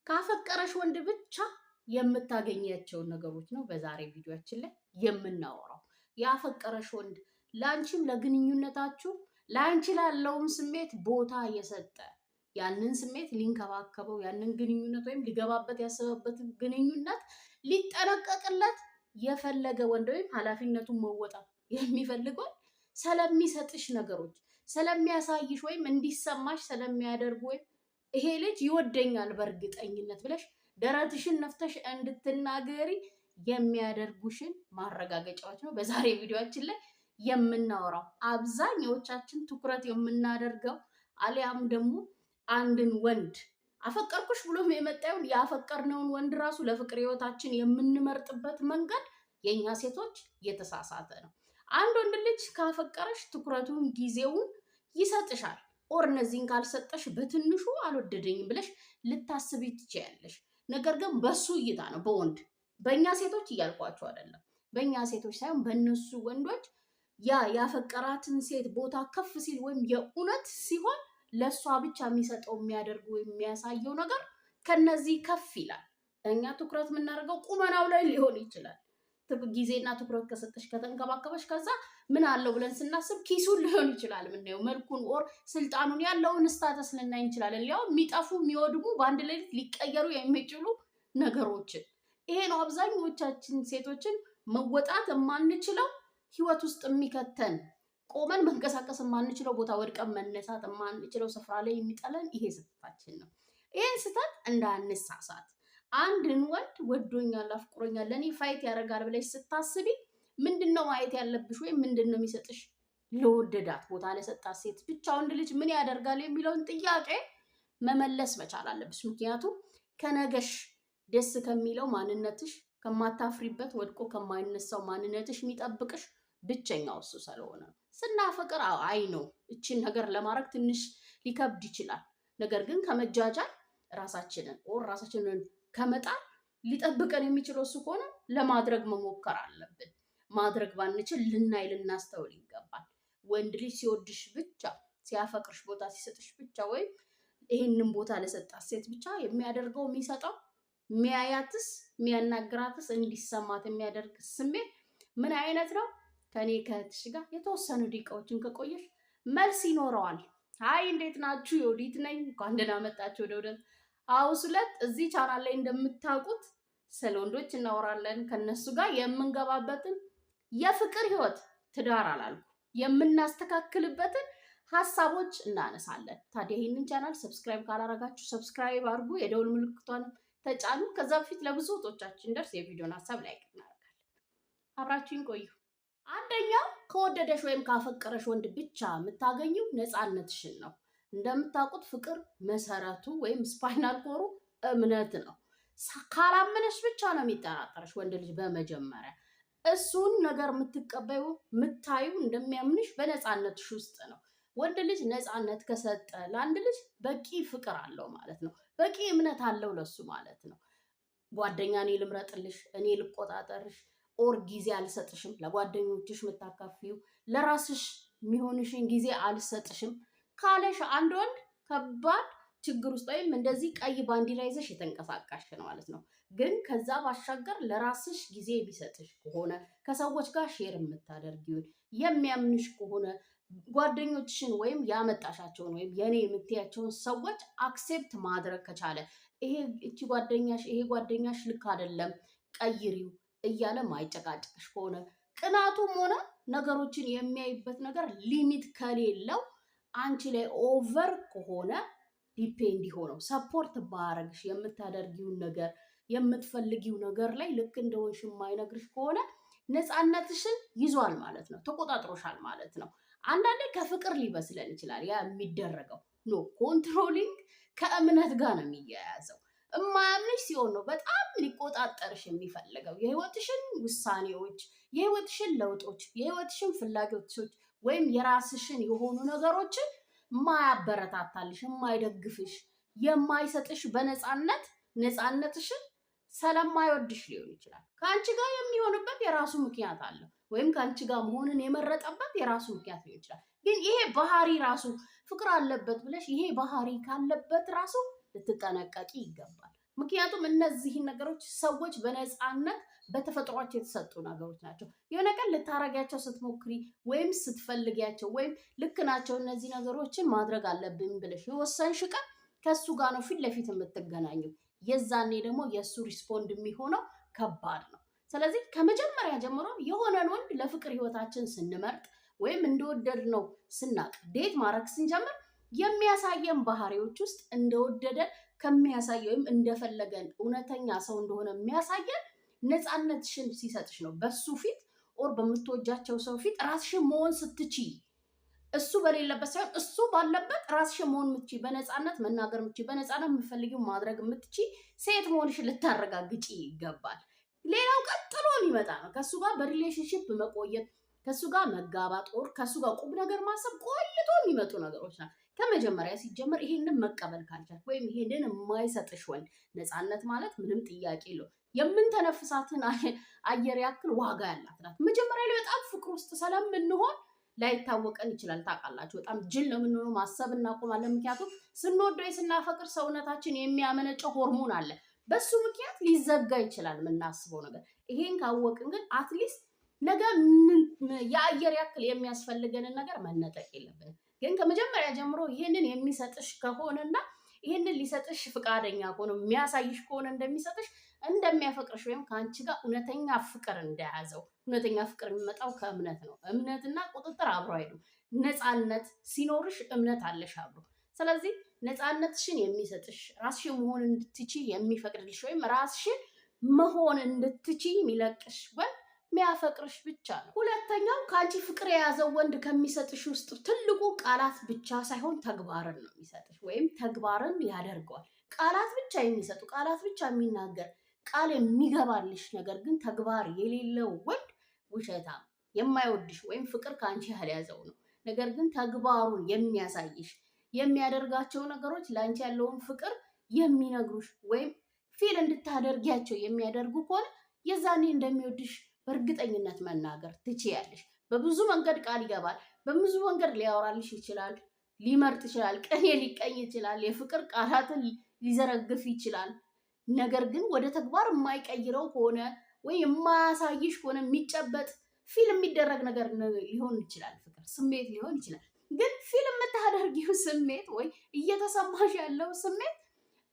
ካፈቀረሽ ወንድ ብቻ የምታገኛቸው ነገሮች ነው በዛሬ ቪዲዮአችን ላይ የምናወራው። ያፈቀረሽ ወንድ ላንቺም ለግንኙነታችሁ ላንቺ ላለውም ስሜት ቦታ የሰጠ ያንን ስሜት ሊንከባከበው ያንን ግንኙነት ወይም ሊገባበት ያሰበበትን ግንኙነት ሊጠነቀቅለት የፈለገ ወንድ ወይም ኃላፊነቱን መወጣት የሚፈልገው ስለሚሰጥሽ ነገሮች ስለሚያሳይሽ ወይም እንዲሰማሽ ስለሚያደርግ ወይም ይሄ ልጅ ይወደኛል በእርግጠኝነት ብለሽ ደረትሽን ነፍተሽ እንድትናገሪ የሚያደርጉሽን ማረጋገጫዎች ነው በዛሬ ቪዲዮአችን ላይ የምናወራው። አብዛኛዎቻችን ትኩረት የምናደርገው አሊያም ደግሞ አንድን ወንድ አፈቀርኩሽ ብሎ የመጣውን ያፈቀርነውን ወንድ ራሱ ለፍቅር ህይወታችን የምንመርጥበት መንገድ የኛ ሴቶች የተሳሳተ ነው። አንድ ወንድ ልጅ ካፈቀረሽ ትኩረቱን ጊዜውን ይሰጥሻል። ኦር እነዚህን ካልሰጠሽ በትንሹ አልወደደኝም ብለሽ ልታስቢ ትችያለሽ። ነገር ግን በሱ እይታ ነው በወንድ በእኛ ሴቶች እያልኳቸው አይደለም። በእኛ ሴቶች ሳይሆን በእነሱ ወንዶች ያፈቀራትን ሴት ቦታ ከፍ ሲል ወይም የእውነት ሲሆን ለእሷ ብቻ የሚሰጠው የሚያደርገው የሚያሳየው ነገር ከነዚህ ከፍ ይላል። እኛ ትኩረት የምናደርገው ቁመናው ላይ ሊሆን ይችላል። ጊዜና ትኩረት ከሰጠሽ ከተንከባከበሽ ከዛ ምን አለው ብለን ስናስብ ኪሱን ሊሆን ይችላል የምናየው፣ መልኩን ኦር ስልጣኑን ያለውን ስታተስ ልናይ እንችላለን። ያው የሚጠፉ የሚወድሙ በአንድ ሌሊት ሊቀየሩ የሚችሉ ነገሮችን ይሄ ነው አብዛኞቻችን ሴቶችን መወጣት የማንችለው ህይወት ውስጥ የሚከተን ቆመን መንቀሳቀስ የማንችለው ቦታ ወድቀን መነሳት የማንችለው ስፍራ ላይ የሚጠለን ይሄ ስህተታችን ነው። ይሄን ስህተት እንዳንሳሳት አንድን ወንድ ወዶኛል አፍቅሮኛል ለኔ ፋይት ያደርጋል ብለሽ ስታስቢ ምንድነው ማየት ያለብሽ ወይም ምንድነው የሚሰጥሽ ለወደዳት ቦታ ለሰጣት ሴት ብቻ ወንድ ልጅ ምን ያደርጋል የሚለውን ጥያቄ መመለስ መቻል አለብሽ። ምክንያቱም ከነገሽ ደስ ከሚለው ማንነትሽ ከማታፍሪበት ወድቆ ከማይነሳው ማንነትሽ የሚጠብቅሽ ብቸኛው እሱ ስለሆነ ስናፈቅር አይ ነው እቺን ነገር ለማድረግ ትንሽ ሊከብድ ይችላል። ነገር ግን ከመጃጃል ራሳችንን ከመጣል ሊጠብቀን የሚችለው እሱ ከሆነ ለማድረግ መሞከር አለብን። ማድረግ ባንችል ልናስተውል ይገባል። ወንድ ልጅ ሲወድሽ ብቻ ሲያፈቅርሽ ቦታ ሲሰጥሽ ብቻ ወይም ይሄንን ቦታ ለሰጣት ሴት ብቻ የሚያደርገው የሚሰጠው የሚያያትስ የሚያናግራትስ እንዲሰማት የሚያደርግ ስሜት ምን አይነት ነው? ከኔ ከእህትሽ ጋር የተወሰኑ ደቂቃዎችን ከቆየሽ መልስ ይኖረዋል። አይ እንዴት ናችሁ? የወዲት ነኝ። እንኳን ደህና መጣችሁ ወደ ወደ ሀውስ ሁለት። እዚህ ቻናል ላይ እንደምታውቁት ስለ ወንዶች እናወራለን። ከነሱ ጋር የምንገባበትን የፍቅር ህይወት ትዳር አላልኩ የምናስተካክልበትን ሀሳቦች እናነሳለን። ታዲያ ይህንን ቻናል ሰብስክራይብ ካላረጋችሁ ሰብስክራይብ አድርጉ፣ የደውል ምልክቷን ተጫኑ። ከዛ በፊት ለብዙ እህቶቻችን ደርስ የቪዲዮን ሀሳብ ላይክ እናደርጋለን። አብራችሁን ቆዩ። አንደኛው ከወደደሽ ወይም ካፈቀረሽ ወንድ ብቻ የምታገኙ ነፃነትሽን ነው። እንደምታውቁት ፍቅር መሰረቱ ወይም ስፓይናል ኮሩ እምነት ነው። ካላመነሽ ብቻ ነው የሚጠራጠርሽ ወንድ ልጅ። በመጀመሪያ እሱን ነገር የምትቀበዩ የምታዩ እንደሚያምንሽ በነፃነትሽ ውስጥ ነው። ወንድ ልጅ ነፃነት ከሰጠ ለአንድ ልጅ በቂ ፍቅር አለው ማለት ነው። በቂ እምነት አለው ለሱ ማለት ነው። ጓደኛ እኔ ልምረጥልሽ፣ እኔ ልቆጣጠርሽ ኦር ጊዜ አልሰጥሽም፣ ለጓደኞችሽ የምታካፊው ለራስሽ የሚሆንሽን ጊዜ አልሰጥሽም ካለሽ አንድ ወንድ ከባድ ችግር ውስጥ ወይም እንደዚህ ቀይ ባንዲራ ይዘሽ የተንቀሳቀሽ ነው ማለት ነው። ግን ከዛ ባሻገር ለራስሽ ጊዜ የሚሰጥሽ ከሆነ ከሰዎች ጋር ሼር የምታደርጊውን የሚያምንሽ ከሆነ ጓደኞችሽን ወይም ያመጣሻቸውን ወይም የኔ የምትያቸውን ሰዎች አክሴፕት ማድረግ ከቻለ እቺ ጓደኛሽ ይሄ ጓደኛሽ ልክ አይደለም ቀይሪው እያለ ማይጨቃጨቅሽ ከሆነ ቅናቱም ሆነ ነገሮችን የሚያይበት ነገር ሊሚት ከሌለው አንቺ ላይ ኦቨር ከሆነ ዲፔንድ ሆነው ሰፖርት ባረግሽ የምታደርጊውን ነገር የምትፈልጊው ነገር ላይ ልክ እንደሆንሽ የማይነግርሽ ከሆነ ነፃነትሽን ይዟል ማለት ነው፣ ተቆጣጥሮሻል ማለት ነው። አንዳንዴ ከፍቅር ሊመስለን ይችላል ያ የሚደረገው ኖ ኮንትሮሊንግ ከእምነት ጋር ነው የሚያያዘው። እማያምንሽ ሲሆን ነው በጣም ሊቆጣጠርሽ የሚፈልገው የህይወትሽን ውሳኔዎች፣ የህይወትሽን ለውጦች፣ የህይወትሽን ፍላጎቶች ወይም የራስሽን የሆኑ ነገሮችን ማያበረታታልሽ፣ የማይደግፍሽ፣ የማይሰጥሽ ነፃነትሽን ስለማይወድሽ ሊሆን ይችላል። ከአንቺ ጋር የሚሆንበት የራሱ ምክንያት አለ፣ ወይም ከአንቺ ጋር መሆንን የመረጠበት የራሱ ምክንያት ሊሆን ይችላል። ግን ይሄ ባህሪ ራሱ ፍቅር አለበት ብለሽ ይሄ ባህሪ ካለበት ራሱ ልትጠነቀቂ ይገባል። ምክንያቱም እነዚህ ነገሮች ሰዎች በነፃነት በተፈጥሯቸው የተሰጡ ነገሮች ናቸው። የሆነ ቀን ልታረጋቸው ስትሞክሪ ወይም ስትፈልጊያቸው ወይም ልክ ናቸው እነዚህ ነገሮችን ማድረግ አለብኝ ብለሽ የወሰንሽ ቀን ከሱ ጋር ነው ፊት ለፊት የምትገናኙ። የዛኔ ደግሞ የእሱ ሪስፖንድ የሚሆነው ከባድ ነው። ስለዚህ ከመጀመሪያ ጀምሮ የሆነን ወንድ ለፍቅር ህይወታችን ስንመርጥ ወይም እንደወደድ ነው ስናቅ ዴት ማድረግ ስንጀምር የሚያሳየን ባህሪዎች ውስጥ እንደወደደን ከሚያሳየው ወይም እንደፈለገን እውነተኛ ሰው እንደሆነ የሚያሳየን ነፃነትሽን ሲሰጥሽ ነው። በሱ ፊት ኦር በምትወጃቸው ሰው ፊት ራስሽን መሆን ስትችይ፣ እሱ በሌለበት ሳይሆን እሱ ባለበት ራስሽን መሆን የምትችይ፣ በነፃነት መናገር የምትችይ፣ በነፃነት የምትፈልጊው ማድረግ የምትችይ ሴት መሆንሽን ልታረጋግጪ ይገባል። ሌላው ቀጥሎ የሚመጣ ነው። ከሱ ጋር በሪሌሽንሽፕ መቆየት፣ ከሱ ጋር መጋባት ኦር ከሱ ጋር ቁም ነገር ማሰብ ቆይቶ የሚመጡ ነገሮች ናቸው። ከመጀመሪያ ሲጀመር ይሄንን መቀበል ካልቻል ወይም ይሄንን የማይሰጥሽ ወንድ፣ ነፃነት ማለት ምንም ጥያቄ የለው የምንተነፍሳትን አየር ያክል ዋጋ ያላት ናት። መጀመሪያ ላይ በጣም ፍቅር ውስጥ ስለምንሆን ላይታወቀን ይችላል። ታውቃላችሁ፣ በጣም ጅል ነው የምንሆነው፣ ማሰብ እናቆማለን። ምክንያቱም ስንወደው ስናፈቅር ሰውነታችን የሚያመነጨው ሆርሞን አለ። በሱ ምክንያት ሊዘጋ ይችላል የምናስበው ነገር። ይሄን ካወቅን ግን አትሊስት ነገ የአየር ያክል የሚያስፈልገንን ነገር መነጠቅ የለብንም። ግን ከመጀመሪያ ጀምሮ ይሄንን የሚሰጥሽ ከሆነና ይሄንን ሊሰጥሽ ፍቃደኛ ከሆነ የሚያሳይሽ ከሆነ እንደሚሰጥሽ እንደሚያፈቅርሽ ወይም ከአንቺ ጋር እውነተኛ ፍቅር እንደያዘው። እውነተኛ ፍቅር የሚመጣው ከእምነት ነው። እምነትና ቁጥጥር አብሮ አይሄዱም። ነፃነት ሲኖርሽ እምነት አለሽ አብሮ። ስለዚህ ነፃነትሽን የሚሰጥሽ ራስሽን መሆን እንድትችይ የሚፈቅድልሽ ወይም ራስሽን መሆን እንድትችይ የሚለቅሽ ወንድ የሚያፈቅርሽ ብቻ ነው። ሁለተኛው ከአንቺ ፍቅር የያዘው ወንድ ከሚሰጥሽ ውስጥ ትልቁ ቃላት ብቻ ሳይሆን ተግባርን ነው የሚሰጥሽ ወይም ተግባርን ያደርገዋል። ቃላት ብቻ የሚሰጡ ቃላት ብቻ የሚናገር ቃል የሚገባልሽ ነገር ግን ተግባር የሌለው ወንድ ውሸታም፣ የማይወድሽ ወይም ፍቅር ከአንቺ ያልያዘው ነው። ነገር ግን ተግባሩን የሚያሳይሽ የሚያደርጋቸው ነገሮች ለአንቺ ያለውን ፍቅር የሚነግሩሽ ወይም ፊል እንድታደርጊያቸው የሚያደርጉ ከሆነ የዛኔ እንደሚወድሽ በእርግጠኝነት መናገር ትችያለሽ። በብዙ መንገድ ቃል ይገባል። በብዙ መንገድ ሊያወራልሽ ይችላል፣ ሊመርጥ ይችላል፣ ቅኔ ሊቀኝ ይችላል፣ የፍቅር ቃላትን ሊዘረግፍ ይችላል። ነገር ግን ወደ ተግባር የማይቀይረው ከሆነ ወይ የማያሳይሽ ከሆነ የሚጨበጥ ፊልም የሚደረግ ነገር ሊሆን ይችላል። ፍቅር ስሜት ሊሆን ይችላል። ግን ፊልም የምታደርጊው ስሜት ወይ እየተሰማሽ ያለው ስሜት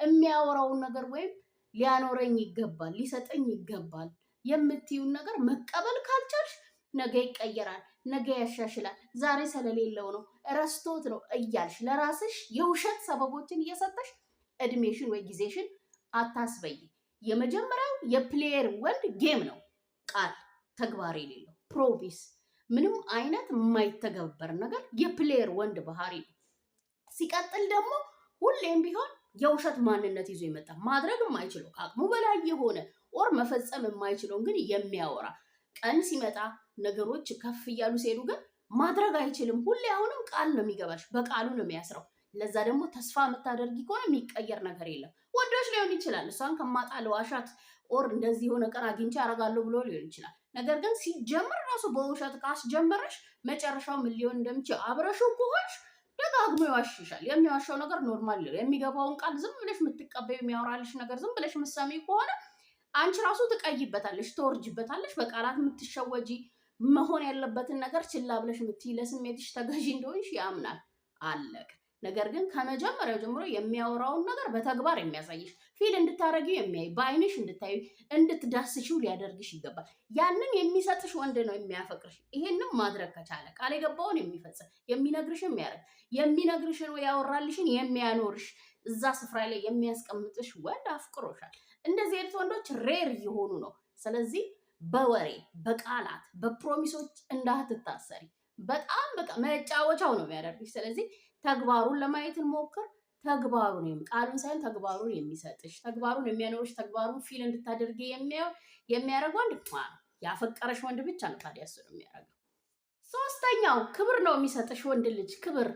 የሚያወራውን ነገር ወይም ሊያኖረኝ ይገባል፣ ሊሰጠኝ ይገባል የምትዩን ነገር መቀበል ካልቻልሽ ነገ ይቀየራል፣ ነገ ያሻሽላል፣ ዛሬ ስለሌለው ነው፣ ረስቶት ነው እያልሽ ለራስሽ የውሸት ሰበቦችን እየሰጠሽ እድሜሽን ወይ ጊዜሽን አታስበይ። የመጀመሪያው የፕሌየር ወንድ ጌም ነው፣ ቃል ተግባር የሌለው ፕሮሚስ፣ ምንም አይነት የማይተገበር ነገር የፕሌየር ወንድ ባህሪ ነው። ሲቀጥል ደግሞ ሁሌም ቢሆን የውሸት ማንነት ይዞ ይመጣ፣ ማድረግ የማይችለው ከአቅሙ በላይ የሆነ ኦር መፈጸም የማይችለውን ግን የሚያወራ፣ ቀን ሲመጣ ነገሮች ከፍ እያሉ ሲሄዱ ግን ማድረግ አይችልም። ሁሌ አሁንም ቃል ነው የሚገባሽ፣ በቃሉ ነው የሚያስረው። ለዛ ደግሞ ተስፋ የምታደርጊ ከሆነ የሚቀየር ነገር የለም። ወዶች ሊሆን ይችላል፣ እሷን ከማጣ ለዋሻት ኦር እንደዚህ የሆነ ቀን አግኝቼ አደርጋለሁ ብሎ ሊሆን ይችላል። ነገር ግን ሲጀምር ራሱ በውሸት ካስጀመረሽ መጨረሻው ምን ሊሆን እንደሚችል አብረሽው ከሆንሽ ደጋግሞ ይዋሽሻል። የሚዋሻው ነገር ኖርማል ነው። የሚገባውን ቃል ዝም ብለሽ የምትቀበዩ፣ የሚያወራልሽ ነገር ዝም ብለሽ የምትሰሚ ከሆነ አንቺ ራሱ ትቀይበታለሽ፣ ትወርጅበታለሽ። በቃላት የምትሸወጂ፣ መሆን ያለበትን ነገር ችላ ብለሽ የምትይ፣ ለስሜትሽ ተገዢ እንደሆንሽ ያምናል። አለቀ። ነገር ግን ከመጀመሪያው ጀምሮ የሚያወራውን ነገር በተግባር የሚያሳይሽ፣ ፊል እንድታረጊው የሚያይ፣ በአይንሽ እንድታዩ፣ እንድትዳስሽው ሊያደርግሽ ይገባል። ያንን የሚሰጥሽ ወንድ ነው የሚያፈቅርሽ። ይሄንም ማድረግ ከቻለ ቃል የገባውን የሚፈጽም፣ የሚነግርሽን የሚያደርግ፣ የሚነግርሽን ያወራልሽን የሚያኖርሽ፣ እዛ ስፍራ ላይ የሚያስቀምጥሽ ወንድ አፍቅሮሻል። እንደዚህ አይነት ወንዶች ሬር እየሆኑ ነው። ስለዚህ በወሬ በቃላት በፕሮሚሶች እንዳትታሰሪ። በጣም በቃ መጫወቻው ነው የሚያደርግሽ። ስለዚህ ተግባሩን ለማየት እንሞክር። ተግባሩን ቃሉን ሳይሆን ተግባሩን የሚሰጥሽ፣ ተግባሩን የሚያኖርሽ፣ ተግባሩን ፊል እንድታደርጊ የሚያደርግ ወንድ ያፈቀረሽ ወንድ ብቻ ነው። ታዲያ እሱ ነው የሚያደርገው። ሶስተኛው ክብር ነው የሚሰጥሽ ወንድ ልጅ። ክብር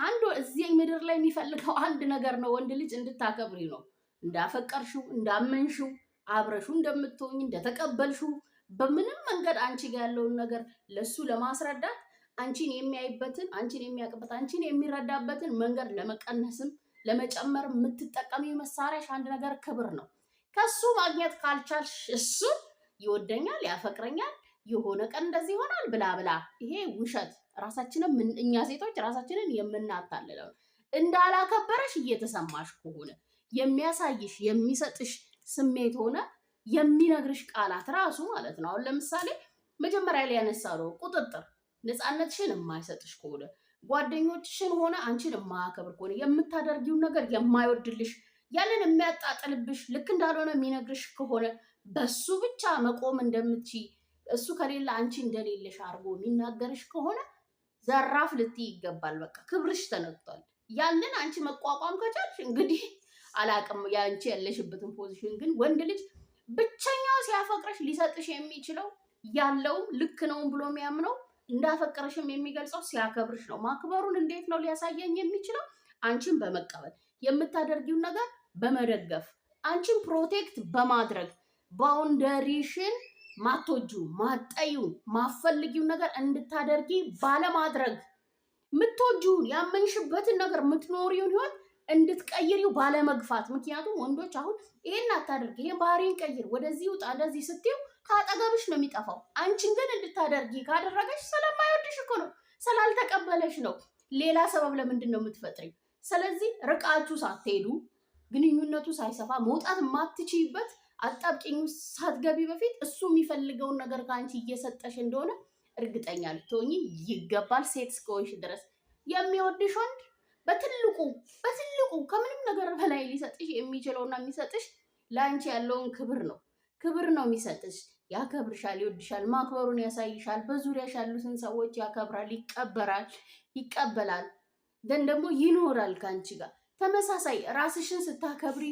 አንዱ እዚህ ምድር ላይ የሚፈልገው አንድ ነገር ነው። ወንድ ልጅ እንድታከብሪ ነው። እንዳፈቀርሽው፣ እንዳመንሽው፣ አብረሽው እንደምትሆኝ፣ እንደተቀበልሽው በምንም መንገድ አንቺ ጋር ያለውን ነገር ለሱ ለማስረዳት አንቺን የሚያይበትን፣ አንቺን የሚያውቅበት፣ አንቺን የሚረዳበትን መንገድ ለመቀነስም ለመጨመር የምትጠቀሚው መሳሪያሽ አንድ ነገር ክብር ነው። ከሱ ማግኘት ካልቻልሽ እሱ ይወደኛል፣ ያፈቅረኛል፣ የሆነ ቀን እንደዚህ ይሆናል ብላ ብላ፣ ይሄ ውሸት። ራሳችንን እኛ ሴቶች ራሳችንን የምናታልለው እንዳላከበረሽ እየተሰማሽ ከሆነ የሚያሳይሽ የሚሰጥሽ ስሜት ሆነ የሚነግርሽ ቃላት ራሱ ማለት ነው። አሁን ለምሳሌ መጀመሪያ ላይ ያነሳነው ቁጥጥር ነፃነትሽን የማይሰጥሽ ከሆነ ጓደኞችሽን ሆነ አንቺን የማያከብር ከሆነ የምታደርጊውን ነገር የማይወድልሽ ያንን የሚያጣጥልብሽ ልክ እንዳልሆነ የሚነግርሽ ከሆነ በሱ ብቻ መቆም እንደምትችይ እሱ ከሌለ አንቺ እንደሌለሽ አድርጎ የሚናገርሽ ከሆነ ዘራፍ ልትይ ይገባል። በቃ ክብርሽ ተነክቷል። ያንን አንቺ መቋቋም ከቻልሽ እንግዲህ አላቅም ያንቺ ያለሽበትን ፖዚሽን። ግን ወንድ ልጅ ብቸኛው ሲያፈቅረሽ ሊሰጥሽ የሚችለው ያለውም ልክ ነው ብሎ የሚያምነው እንዳፈቀረሽም የሚገልጸው ሲያከብርሽ ነው። ማክበሩን እንዴት ነው ሊያሳየኝ የሚችለው? አንቺን በመቀበል የምታደርጊውን ነገር በመደገፍ አንቺን ፕሮቴክት በማድረግ ባውንደሪሽን ማትወጁ ማጠዩን ማፈልጊውን ነገር እንድታደርጊ ባለማድረግ ምትወጁን ያመንሽበትን ነገር ምትኖሪውን ህይወት እንድትቀይሪው ባለመግፋት። ምክንያቱም ወንዶች አሁን ይሄን አታደርግ፣ ይሄን ባህሪን ቀይር፣ ወደዚህ ውጣ፣ እንደዚህ ስትይው ካጠገብሽ ነው የሚጠፋው። አንቺን ግን እንድታደርጊ ካደረገሽ ስለማይወድሽ እኮ ነው፣ ስላልተቀበለሽ ነው። ሌላ ሰበብ ለምንድን ነው የምትፈጥሪው? ስለዚህ ርቃችሁ ሳትሄዱ ግንኙነቱ ሳይሰፋ መውጣት የማትችይበት አጣብቂኝ ሳትገቢ በፊት እሱ የሚፈልገውን ነገር ከአንቺ እየሰጠሽ እንደሆነ እርግጠኛ ልትሆኚ ይገባል። ሴት እስከሆንሽ ድረስ የሚወድሽ ወንድ በትልቁ ከምንም ነገር በላይ ሊሰጥሽ የሚችለውና የሚሰጥሽ ለአንቺ ያለውን ክብር ነው። ክብር ነው የሚሰጥሽ። ያከብርሻል፣ ይወድሻል፣ ማክበሩን ያሳይሻል። በዙሪያሽ ያሉትን ሰዎች ያከብራል፣ ይቀበላል፣ ደን ደግሞ ይኖራል ከአንቺ ጋር ተመሳሳይ። ራስሽን ስታከብሪ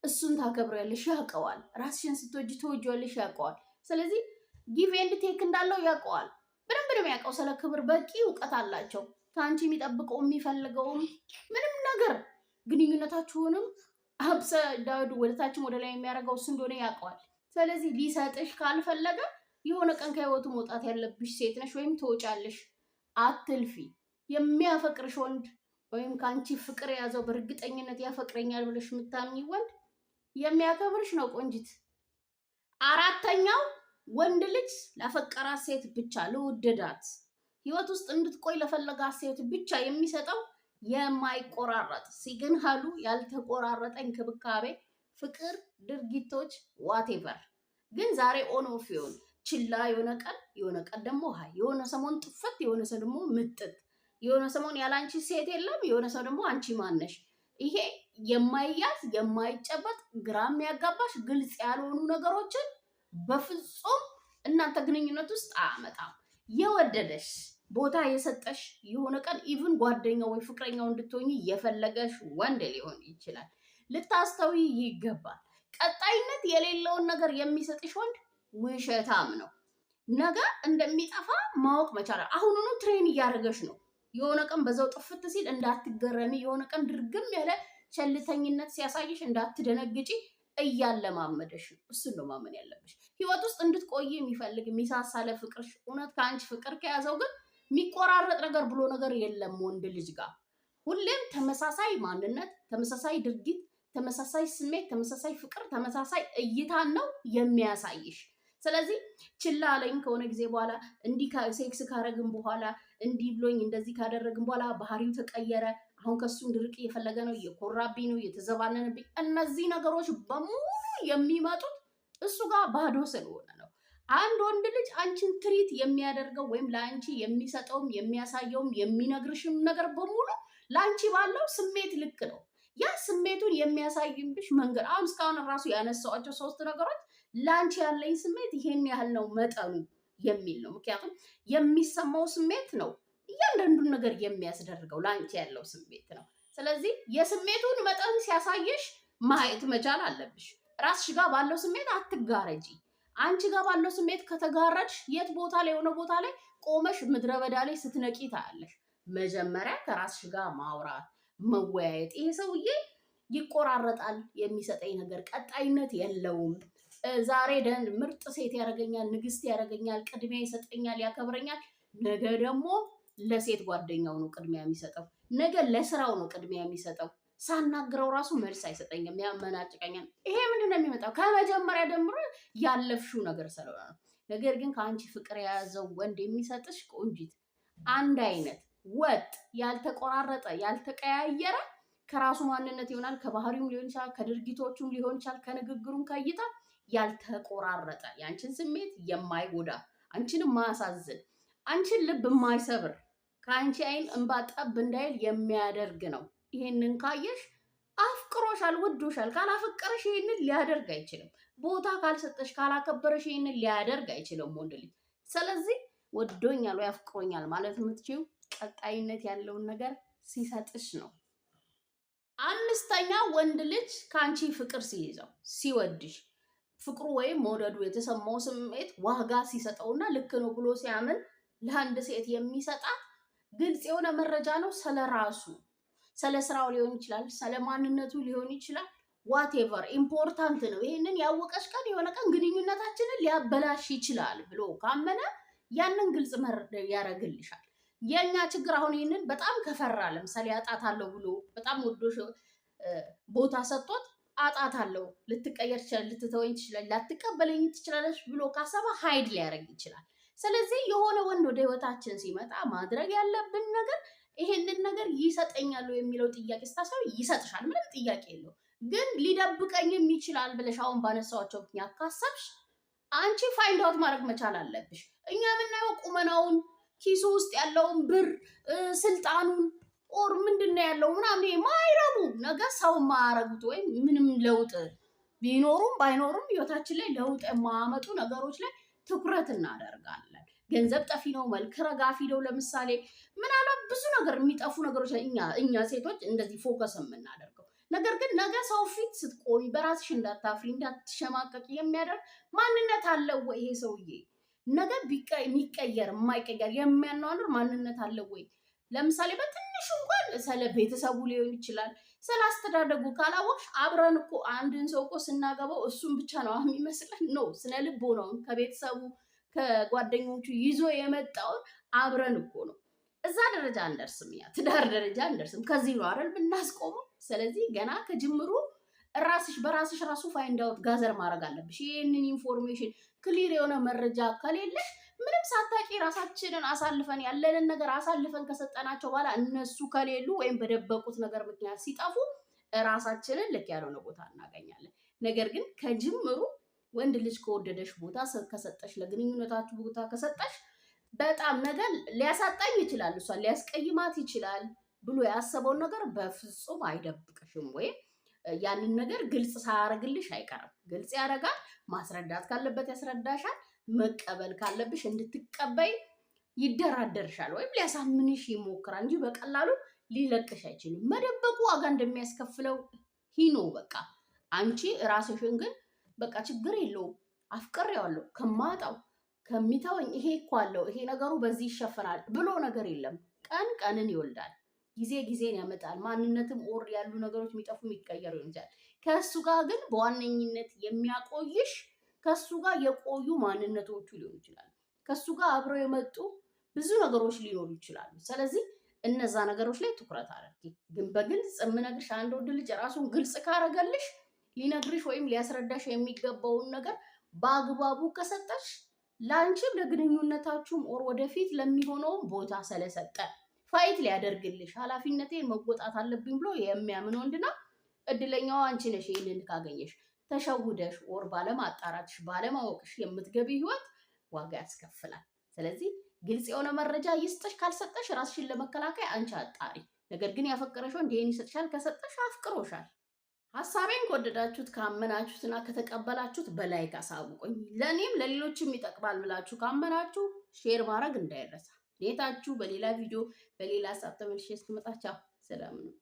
እሱን ታከብሪያለሽ፣ ያውቀዋል። ራስሽን ስትወጂ ትወጂዋለሽ፣ ያውቀዋል። ስለዚህ ጊቭ ኤንድ ቴክ እንዳለው ያውቀዋል። በደንብ ነው የሚያውቀው። ስለ ክብር በቂ እውቀት አላቸው። ከአንቺ የሚጠብቀው የሚፈልገውም ምንም ነገር ግንኙነታችሁንም አብሰ ዳውድ ወደታችን ወደ ላይ የሚያደርገው እሱ እንደሆነ ያውቀዋል። ስለዚህ ሊሰጥሽ ካልፈለገ የሆነ ቀን ከህይወቱ መውጣት ያለብሽ ሴት ነሽ፣ ወይም ትወጫለሽ። አትልፊ። የሚያፈቅርሽ ወንድ ወይም ከአንቺ ፍቅር የያዘው በእርግጠኝነት ያፈቅረኛል ብለሽ የምታምኝ ወንድ የሚያከብርሽ ነው ቆንጂት። አራተኛው ወንድ ልጅ ላፈቀራት ሴት ብቻ ለወደዳት ህይወት ውስጥ እንድትቆይ ለፈለጋት ሴት ብቻ የሚሰጠው የማይቆራረጥ ሲግናሉ ያልተቆራረጠ እንክብካቤ፣ ፍቅር፣ ድርጊቶች ዋቴቨር። ግን ዛሬ ኦን ኦፍ ይሆን ችላ የሆነ ቀን ደግሞ ሀይ፣ የሆነ ሰሞን ጥፈት፣ የሆነ ሰው ደግሞ ምጥጥ፣ የሆነ ሰሞን ያላንቺ ሴት የለም፣ የሆነ ሰው ደግሞ አንቺ ማነሽ። ይሄ የማይያዝ የማይጨበጥ ግራ የሚያጋባሽ ግልጽ ያልሆኑ ነገሮችን በፍጹም እናንተ ግንኙነት ውስጥ አያመጣም። የወደደሽ ቦታ የሰጠሽ የሆነ ቀን ኢቭን ጓደኛው ወይ ፍቅረኛው እንድትሆኚ የፈለገሽ ወንድ ሊሆን ይችላል። ልታስተዊ ይገባል። ቀጣይነት የሌለውን ነገር የሚሰጥሽ ወንድ ውሸታም ነው። ነገ እንደሚጠፋ ማወቅ መቻል። አሁኑኑ ትሬን እያደረገሽ ነው። የሆነ ቀን በዛው ጥፍት ሲል እንዳትገረሚ፣ የሆነ ቀን ድርግም ያለ ቸልተኝነት ሲያሳይሽ እንዳትደነግጪ እያለማመደሽ ነው። እሱን ነው ማመን ያለብሽ። ህይወት ውስጥ እንድትቆይ የሚፈልግ የሚሳሳለ ፍቅርሽ እውነት ከአንቺ ፍቅር ከያዘው ግን የሚቆራረጥ ነገር ብሎ ነገር የለም። ወንድ ልጅ ጋር ሁሌም ተመሳሳይ ማንነት፣ ተመሳሳይ ድርጊት፣ ተመሳሳይ ስሜት፣ ተመሳሳይ ፍቅር፣ ተመሳሳይ እይታን ነው የሚያሳይሽ። ስለዚህ ችላ አለኝ ከሆነ ጊዜ በኋላ እንዲህ ሴክስ ካረግን በኋላ እንዲህ ብሎኝ እንደዚህ ካደረግን በኋላ ባህሪው ተቀየረ፣ አሁን ከሱ እንድርቅ እየፈለገ ነው፣ እየኮራብኝ ነው፣ እየተዘባነንብኝ። እነዚህ ነገሮች በሙሉ የሚመጡት እሱ ጋር ባዶ ስለሆነ ነው። አንድ ወንድ ልጅ አንቺን ትሪት የሚያደርገው ወይም ለአንቺ የሚሰጠውም የሚያሳየውም የሚነግርሽም ነገር በሙሉ ለአንቺ ባለው ስሜት ልክ ነው። ያ ስሜቱን የሚያሳይብሽ መንገድ አሁን እስካሁን ራሱ ያነሳኋቸው 3 ነገሮች ለአንቺ ያለኝ ስሜት ይሄን ያህል ነው መጠኑ የሚል ነው። ምክንያቱም የሚሰማው ስሜት ነው እያንዳንዱን ነገር የሚያስደርገው ለአንቺ ያለው ስሜት ነው። ስለዚህ የስሜቱን መጠን ሲያሳየሽ ማየት መቻል አለብሽ። ራስሽ ጋር ባለው ስሜት አትጋረጂ። አንቺ ጋር ባለው ስሜት ከተጋረድሽ የት ቦታ ላይ የሆነ ቦታ ላይ ቆመሽ ምድረ በዳ ላይ ስትነቂ ታያለሽ። መጀመሪያ ከራስሽ ጋር ማውራት መወያየት። ይሄ ሰውዬ ይቆራረጣል፣ የሚሰጠኝ ነገር ቀጣይነት የለውም። ዛሬ ደን ምርጥ ሴት ያደርገኛል፣ ንግስት ያደርገኛል፣ ቅድሚያ ይሰጠኛል፣ ያከብረኛል። ነገ ደግሞ ለሴት ጓደኛው ነው ቅድሚያ የሚሰጠው፣ ነገ ለስራው ነው ቅድሚያ የሚሰጠው። ሳናግረው ራሱ መልስ አይሰጠኝም፣ ያመናጭቀኛል። ይሄ ምንድነው የሚመጣው? ከመጀመሪያ ጀምሮ ያለፍሽው ነገር ስለሆነ ነው። ነገር ግን ከአንቺ ፍቅር የያዘው ወንድ የሚሰጥሽ ቆንጂት አንድ አይነት ወጥ ያልተቆራረጠ ያልተቀያየረ ከራሱ ማንነት ይሆናል፣ ከባህሪውም ሊሆን ይችላል፣ ከድርጊቶቹም ሊሆን ይችላል፣ ከንግግሩም ከእይታ ያልተቆራረጠ ያንቺን ስሜት የማይጎዳ አንቺን የማያሳዝን አንቺን ልብ የማይሰብር ከአንቺ አይን እንባ ጠብ እንዳይል የሚያደርግ ነው። ይሄንን ካየሽ አፍቅሮሻል፣ ወዶሻል። ካላፈቀረሽ ይሄንን ሊያደርግ አይችልም። ቦታ ካልሰጠሽ ካላከበረሽ ይሄንን ሊያደርግ አይችልም ወንድ ልጅ። ስለዚህ ወዶኛል ወይ አፍቅሮኛል ማለት የምትችይው ቀጣይነት ያለውን ነገር ሲሰጥሽ ነው። አምስተኛ ወንድ ልጅ ከአንቺ ፍቅር ሲይዘው ሲወድሽ ፍቅሩ ወይም መውደዱ የተሰማው ስሜት ዋጋ ሲሰጠውና ልክ ነው ብሎ ሲያምን ለአንድ ሴት የሚሰጣት ግልጽ የሆነ መረጃ ነው። ስለራሱ ስለ ስራው ሊሆን ይችላል፣ ስለ ማንነቱ ሊሆን ይችላል። ዋቴቨር ኢምፖርታንት ነው። ይሄንን ያወቀሽ ቀን የሆነ ቀን ግንኙነታችንን ሊያበላሽ ይችላል ብሎ ካመነ ያንን ግልጽ ያደርግልሻል። የኛ ችግር አሁን ይሄንን በጣም ከፈራ፣ ለምሳሌ አጣታለሁ ብሎ በጣም ወዶሽ ቦታ ሰጥቶት አጣታለሁ፣ ልትቀየር ትችላለች፣ ልትተወኝ ትችላለች፣ ላትቀበለኝ ትችላለች ብሎ ካሰበ ሀይድ ሊያደርግ ይችላል። ስለዚህ የሆነ ወንድ ወደ ህይወታችን ሲመጣ ማድረግ ያለብን ነገር ይሄንን ነገር ይሰጠኛል የሚለው ጥያቄ ስታሰብ ይሰጥሻል፣ ምንም ጥያቄ የለው። ግን ሊደብቀኝም ይችላል ብለሽ አሁን ባነሳዋቸው ምክንያት ካሰብሽ አንቺ ፋይንድ አውት ማድረግ መቻል አለብሽ። እኛ የምናየው ቁመናውን፣ ኪሱ ውስጥ ያለውን ብር፣ ስልጣኑን ኦር ምንድነው ያለው ምናምን ማይረቡ ነገር ሰው ማያረጉት ወይም ምንም ለውጥ ቢኖሩም ባይኖሩም ህይወታችን ላይ ለውጥ የማያመጡ ነገሮች ላይ ትኩረት እናደርጋለን። ገንዘብ ጠፊ ነው፣ መልክ ረጋፊ ነው። ለምሳሌ ምናልባት ብዙ ነገር የሚጠፉ ነገሮች ላይ እኛ ሴቶች እንደዚህ ፎከስ የምናደርገው ነገር ግን ነገ ሰው ፊት ስትቆሚ በራስሽ እንዳታፍሪ እንዳትሸማቀቂ የሚያደርግ ማንነት አለው ወይ ይሄ ሰውዬ? ነገ የሚቀየር የማይቀየር የሚያኗኑር ማንነት አለው ወይ? ለምሳሌ በትንሹ እንኳን ስለ ቤተሰቡ ሊሆን ይችላል፣ ስለ አስተዳደጉ ካላወቅሽ አብረን እኮ አንድን ሰው እኮ ስናገባው እሱን ብቻ ነው የሚመስለን ነው። ስነ ልቦናውን ከቤተሰቡ ከጓደኞቹ ይዞ የመጣውን አብረን እኮ ነው። እዛ ደረጃ አንደርስም፣ ያ ትዳር ደረጃ አንደርስም። ከዚህ ነው አይደል ብናስቆመው። ስለዚህ ገና ከጅምሩ ራስሽ በራስሽ ራሱ ፋይንድ አውት ጋዘር ማድረግ አለብሽ። ይሄንን ኢንፎርሜሽን ክሊር የሆነ መረጃ ከሌለሽ ምንም ሳታቂ ራሳችንን አሳልፈን ያለንን ነገር አሳልፈን ከሰጠናቸው በኋላ እነሱ ከሌሉ ወይም በደበቁት ነገር ምክንያት ሲጠፉ ራሳችንን ልክ ያልሆነ ቦታ እናገኛለን። ነገር ግን ከጅምሩ ወንድ ልጅ ከወደደሽ ቦታ ከሰጠሽ፣ ለግንኙነታችሁ ቦታ ከሰጠሽ በጣም ነገር ሊያሳጣኝ ይችላል፣ እሷ ሊያስቀይማት ይችላል ብሎ ያሰበውን ነገር በፍጹም አይደብቅሽም ወይም ያንን ነገር ግልጽ ሳያደርግልሽ አይቀርም። ግልጽ ያደርጋል። ማስረዳት ካለበት ያስረዳሻል። መቀበል ካለብሽ እንድትቀበይ ይደራደርሻል ወይም ሊያሳምንሽ ይሞክራል እንጂ በቀላሉ ሊለቅሽ አይችልም። መደበቁ ዋጋ እንደሚያስከፍለው ሂኖ በቃ አንቺ ራስሽን ግን በቃ ችግር የለውም አፍቅሬዋለሁ ከማጣው ከሚተወኝ ይሄ እኮ አለው ይሄ ነገሩ በዚህ ይሸፈናል ብሎ ነገር የለም። ቀን ቀንን ይወልዳል። ጊዜ ጊዜን ያመጣል። ማንነትም ኦር ያሉ ነገሮች የሚጠፉ የሚቀየሩ ይሆናል። ከሱ ጋር ግን በዋነኝነት የሚያቆይሽ ከሱ ጋር የቆዩ ማንነቶቹ ሊሆኑ ይችላሉ። ከሱ ጋር አብረው የመጡ ብዙ ነገሮች ሊኖሩ ይችላሉ። ስለዚህ እነዛ ነገሮች ላይ ትኩረት አድርጊ። ግን በግልጽ የምነግርሽ አንድ ወንድ ልጅ ራሱን ግልጽ ካረገልሽ ሊነግርሽ ወይም ሊያስረዳሽ የሚገባውን ነገር በአግባቡ ከሰጠሽ ለአንቺም ለግንኙነታችሁም ኦር ወደፊት ለሚሆነውም ቦታ ስለሰጠ ፋይት ሊያደርግልሽ ኃላፊነቴን መወጣት አለብኝ ብሎ የሚያምን ወንድና እድለኛዋ አንቺ ነሽ። ይህንን ካገኘሽ ተሸውደሽ ኦር ባለማጣራትሽ ባለማወቅሽ የምትገቢ ህይወት ዋጋ ያስከፍላል። ስለዚህ ግልጽ የሆነ መረጃ ይስጥሽ። ካልሰጠሽ ራስሽን ለመከላከል አንቺ አጣሪ። ነገር ግን ያፈቀረሽ ወንድ ይሄን ይሰጥሻል። ከሰጠሽ አፍቅሮሻል። ሀሳቤን ከወደዳችሁት ካመናችሁትና ከተቀበላችሁት በላይ ካሳውቁኝ፣ ለእኔም ለሌሎችም ይጠቅማል ብላችሁ ካመናችሁ ሼር ማድረግ እንዳይረሳ። ኔታችሁ በሌላ ቪዲዮ በሌላ ሀሳብ ተመልሼ እስክመጣ ቻው። ሰላም ነው።